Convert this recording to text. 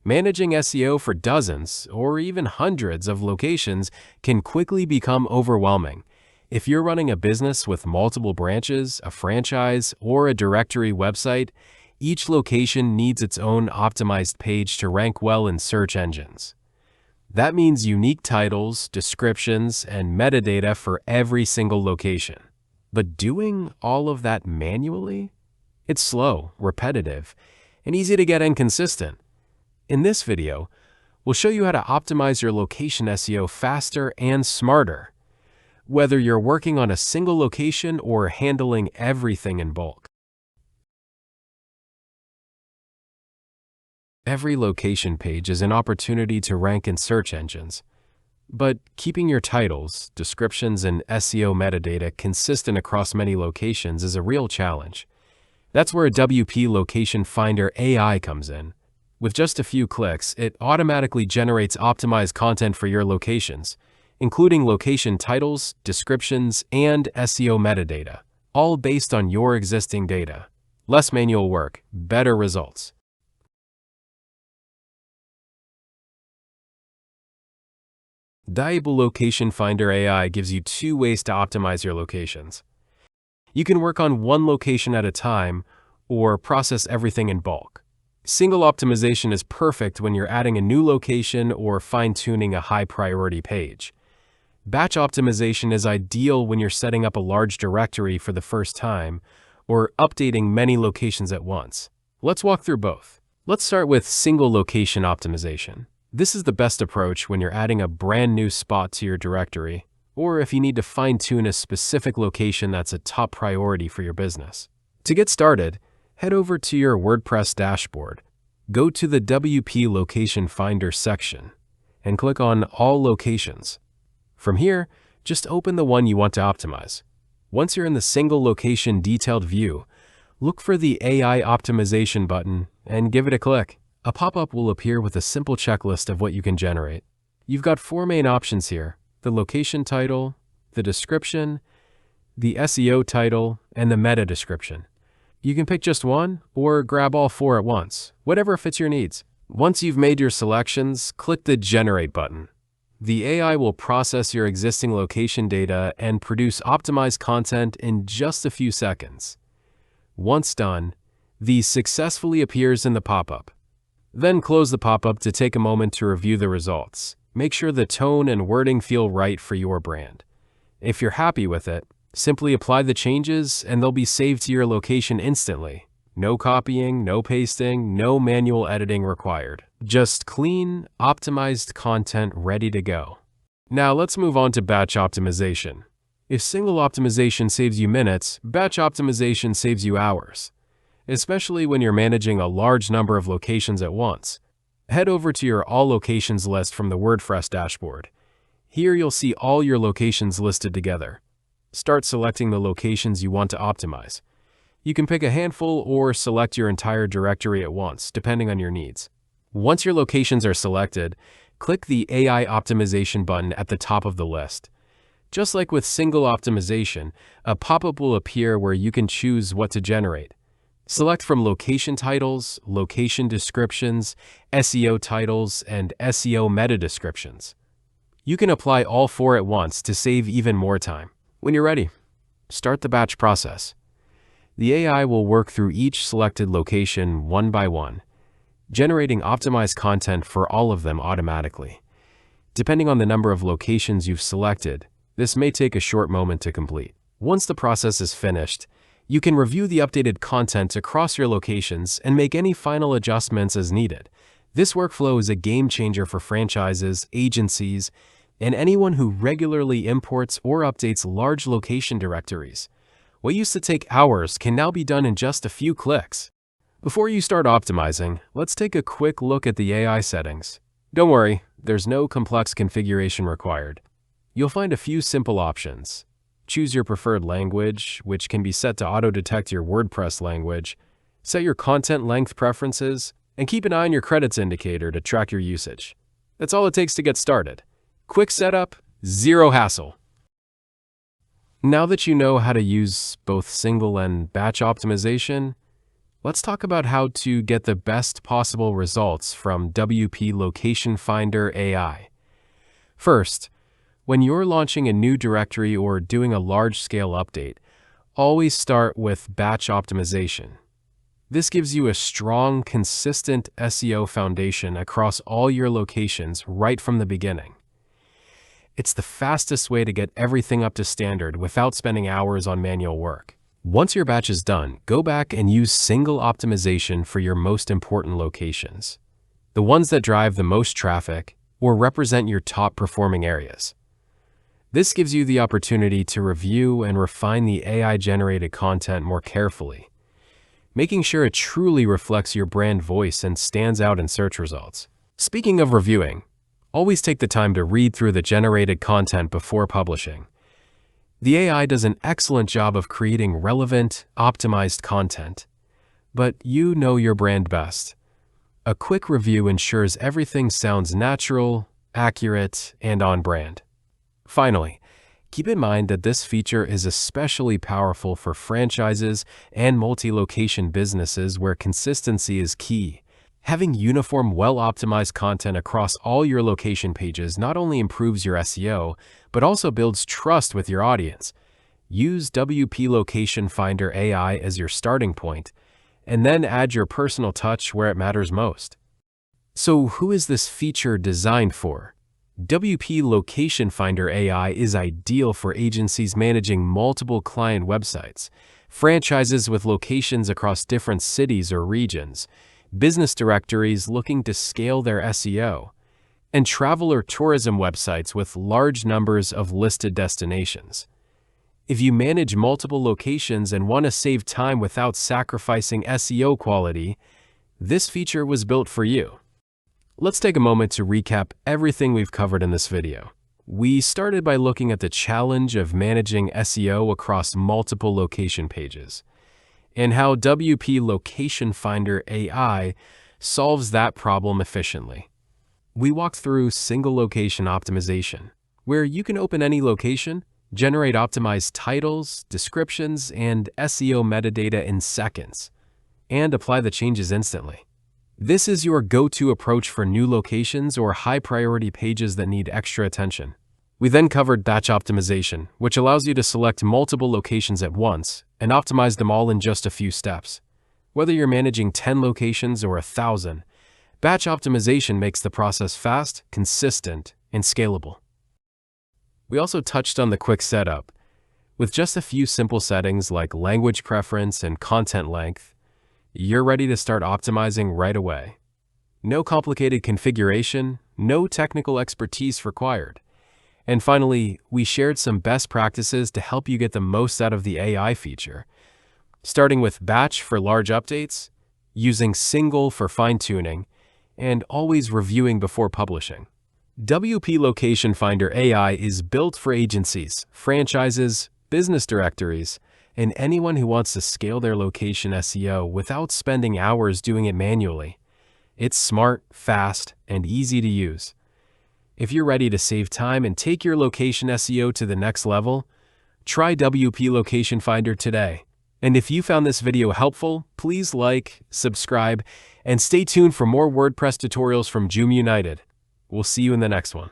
Managing SEO for dozens or even hundreds of locations can quickly become overwhelming. If you're running a business with multiple branches, a franchise, or a directory website, each location needs its own optimized page to rank well in search engines. That means unique titles, descriptions, and metadata for every single location. But doing all of that manually? It's slow, repetitive, and easy to get inconsistent. In this video, we'll show you how to optimize your location SEO faster and smarter, whether you're working on a single location or handling everything in bulk. Every location page is an opportunity to rank in search engines, but keeping your titles, descriptions, and SEO metadata consistent across many locations is a real challenge. That's where WP Location Finder AI comes in. With just a few clicks, it automatically generates optimized content for your locations, including location titles, descriptions, and SEO metadata, all based on your existing data. Less manual work, better results. WP Location Finder AI gives you two ways to optimize your locations. You can work on one location at a time or process everything in bulk. Single optimization is perfect when you're adding a new location or fine-tuning a high-priority page. Batch optimization is ideal when you're setting up a large directory for the first time or updating many locations at once. Let's walk through both. Let's start with single location optimization. This is the best approach when you're adding a brand new spot to your directory, or if you need to fine-tune a specific location that's a top priority for your business. To get started, head over to your WordPress dashboard, go to the WP Location Finder section, and click on All Locations. From here, just open the one you want to optimize. Once you're in the single location detailed view, look for the AI optimization button and give it a click. A pop-up will appear with a simple checklist of what you can generate. You've got four main options here: the location title, the description, the SEO title, and the meta description. You can pick just one or grab all four at once, whatever fits your needs. Once you've made your selections, click the Generate button. The AI will process your existing location data and produce optimized content in just a few seconds. Once done, the successfully appears in the pop-up. Then close the pop-up to take a moment to review the results. Make sure the tone and wording feel right for your brand. If you're happy with it, simply apply the changes and they'll be saved to your location instantly. No copying, no pasting, no manual editing required. Just clean, optimized content ready to go. Now let's move on to batch optimization. If single optimization saves you minutes, batch optimization saves you hours, especially when you're managing a large number of locations at once. Head over to your All Locations list from the WordPress dashboard. Here you'll see all your locations listed together. Start selecting the locations you want to optimize. You can pick a handful or select your entire directory at once, depending on your needs. Once your locations are selected, click the AI optimization button at the top of the list. Just like with single optimization, a pop-up will appear where you can choose what to generate. Select from location titles, location descriptions, SEO titles, and SEO meta descriptions. You can apply all four at once to save even more time. When you're ready, start the batch process. The AI will work through each selected location one by one, generating optimized content for all of them automatically. Depending on the number of locations you've selected, this may take a short moment to complete. Once the process is finished, you can review the updated content across your locations and make any final adjustments as needed. This workflow is a game changer for franchises, agencies, and anyone who regularly imports or updates large location directories. What used to take hours can now be done in just a few clicks. Before you start optimizing, let's take a quick look at the AI settings. Don't worry, there's no complex configuration required. You'll find a few simple options. Choose your preferred language, which can be set to auto-detect your WordPress language. Set your content length preferences, and keep an eye on your credits indicator to track your usage. That's all it takes to get started. Quick setup, zero hassle. Now that you know how to use both single and batch optimization, Let's talk about how to get the best possible results from WP Location Finder AI. First, when you're launching a new directory or doing a large-scale update, always start with batch optimization. This gives you a strong, consistent SEO foundation across all your locations right from the beginning. It's the fastest way to get everything up to standard without spending hours on manual work. Once your batch is done, go back and use single optimization for your most important locations, the ones that drive the most traffic or represent your top performing areas. This gives you the opportunity to review and refine the AI-generated content more carefully, making sure it truly reflects your brand voice and stands out in search results. Speaking of reviewing, always take the time to read through the generated content before publishing. The AI does an excellent job of creating relevant, optimized content, but you know your brand best. A quick review ensures everything sounds natural, accurate, and on brand. Finally, keep in mind that this feature is especially powerful for franchises and multi-location businesses where consistency is key. Having uniform, well-optimized content across all your location pages not only improves your SEO, but also builds trust with your audience. Use WP Location Finder AI as your starting point, and then add your personal touch where it matters most. So, who is this feature designed for? WP Location Finder AI is ideal for agencies managing multiple client websites, franchises with locations across different cities or regions, business directories looking to scale their SEO, and travel or tourism websites with large numbers of listed destinations. If you manage multiple locations and want to save time without sacrificing SEO quality, this feature was built for you. Let's take a moment to recap everything we've covered in this video. We started by looking at the challenge of managing SEO across multiple location pages, and how WP Location Finder AI solves that problem efficiently. We walked through single location optimization, where you can open any location, generate optimized titles, descriptions, and SEO metadata in seconds, and apply the changes instantly. This is your go-to approach for new locations or high-priority pages that need extra attention. We then covered batch optimization, which allows you to select multiple locations at once and optimize them all in just a few steps. Whether you're managing 10 locations or 1,000, batch optimization makes the process fast, consistent, and scalable. We also touched on the quick setup. With just a few simple settings like language preference and content length, you're ready to start optimizing right away. No complicated configuration, no technical expertise required. And finally, we shared some best practices to help you get the most out of the AI feature, starting with batch for large updates, using single for fine-tuning, and always reviewing before publishing. WP Location Finder AI is built for agencies, franchises, business directories, and anyone who wants to scale their location SEO without spending hours doing it manually. It's smart, fast, and easy to use. If you're ready to save time and take your location SEO to the next level, try WP Location Finder today. And if you found this video helpful, please like, subscribe, and stay tuned for more WordPress tutorials from Joom United. We'll see you in the next one.